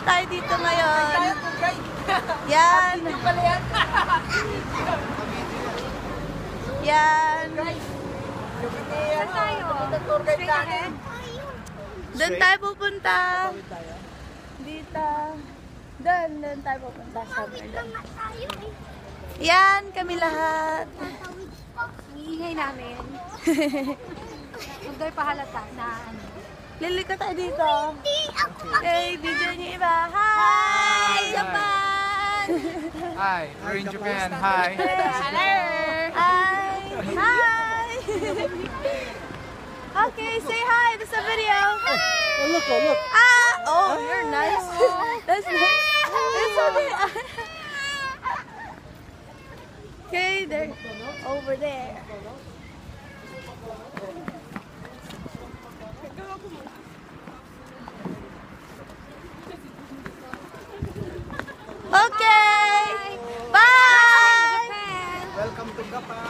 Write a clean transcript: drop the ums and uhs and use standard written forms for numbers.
tayo dito ngayon. Yan. Yan. Saan tayo? Straight ahead? Doon tayo pupunta. Dito. Doon tayo pupunta. Yan, kami lahat. Ang ingay namin. Huwag tayo pahalata na ano. Lili ka tayo dito. Okay, video niyo iba. Hi! Japan! Hi, we're in Japan. Hi. Hello! Hi! Hi! Okay, say hi. This is a video. Oh, look, oh, look. Ah! Oh, you're nice. That's nice. It's okay. Okay, there. Over there. Okay. Bye. Welcome to Japan.